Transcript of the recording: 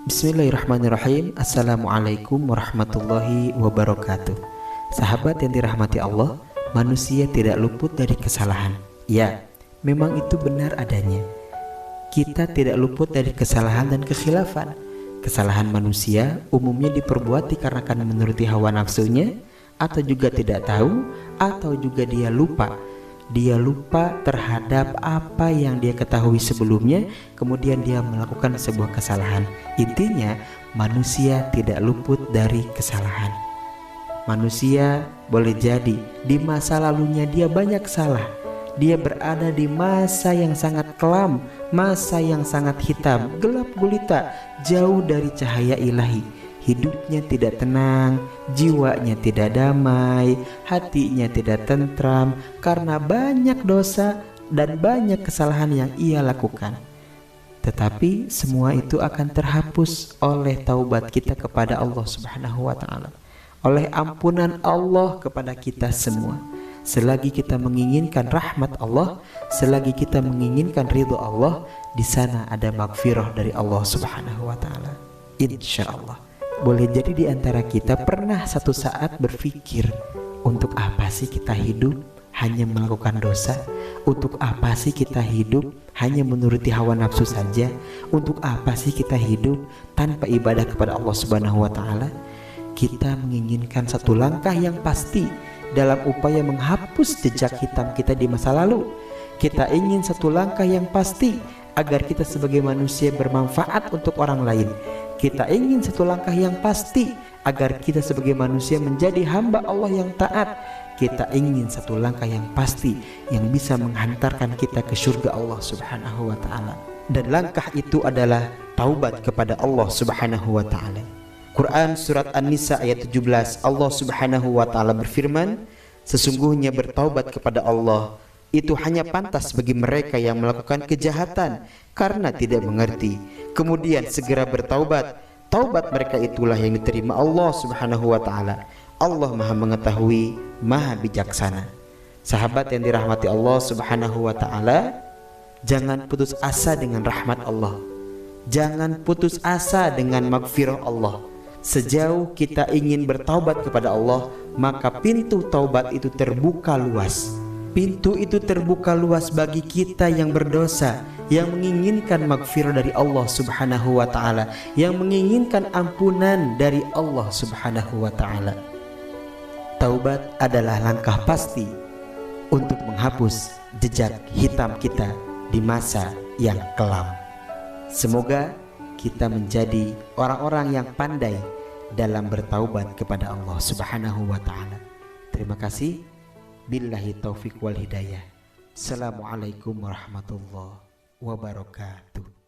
Bismillahirrahmanirrahim. Assalamualaikum warahmatullahi wabarakatuh. Sahabat yang dirahmati Allah, manusia tidak luput dari kesalahan. Ya, memang itu benar adanya. Kita tidak luput dari kesalahan dan kekhilafan. Kesalahan manusia umumnya diperbuat dikarenakan menuruti hawa nafsunya, atau juga tidak tahu, atau juga dia lupa. Dia lupa terhadap apa yang dia ketahui sebelumnya, kemudian dia melakukan sebuah kesalahan. Intinya, manusia tidak luput dari kesalahan. Manusia boleh jadi di masa lalunya dia banyak salah. Dia berada di masa yang sangat kelam, masa yang sangat hitam, gelap gulita, jauh dari cahaya ilahi. Hidupnya tidak tenang, jiwanya tidak damai, hatinya tidak tentram karena banyak dosa dan banyak kesalahan yang ia lakukan. Tetapi semua itu akan terhapus oleh taubat kita kepada Allah Subhanahu wa taala, oleh ampunan Allah kepada kita semua. Selagi kita menginginkan rahmat Allah, selagi kita menginginkan ridho Allah, di sana ada maghfirah dari Allah Subhanahu wa taala. Insyaallah. Boleh jadi di antara kita pernah satu saat berpikir, untuk apa sih kita hidup hanya melakukan dosa? Untuk apa sih kita hidup hanya menuruti hawa nafsu saja? Untuk apa sih kita hidup tanpa ibadah kepada Allah Subhanahu wa taala? Kita menginginkan satu langkah yang pasti dalam upaya menghapus jejak hitam kita di masa lalu. Kita ingin satu langkah yang pasti agar kita sebagai manusia bermanfaat untuk orang lain. Kita ingin satu langkah yang pasti agar kita sebagai manusia menjadi hamba Allah yang taat. Kita ingin satu langkah yang pasti yang bisa menghantarkan kita ke surga Allah Subhanahu wa taala. Dan langkah itu adalah taubat kepada Allah Subhanahu wa taala. Quran surat An-Nisa ayat 17, Allah Subhanahu wa taala berfirman, sesungguhnya bertaubat kepada Allah itu hanya pantas bagi mereka yang melakukan kejahatan karena tidak mengerti, kemudian segera bertaubat. Taubat mereka itulah yang diterima Allah Subhanahu wa taala. Allah Maha mengetahui, Maha bijaksana. Sahabat yang dirahmati Allah Subhanahu wa taala, jangan putus asa dengan rahmat Allah. Jangan putus asa dengan maghfirah Allah. Sejauh kita ingin bertaubat kepada Allah, maka pintu taubat itu terbuka luas. Pintu itu terbuka luas bagi kita yang berdosa, yang menginginkan maghfirah dari Allah Subhanahu wa taala, yang menginginkan ampunan dari Allah Subhanahu wa taala. Taubat adalah langkah pasti untuk menghapus jejak hitam kita di masa yang kelam. Semoga kita menjadi orang-orang yang pandai dalam bertaubat kepada Allah Subhanahu wa taala. Terima kasih. Billahi taufiq wal hidayah. Assalamualaikum warahmatullahi wabarakatuh.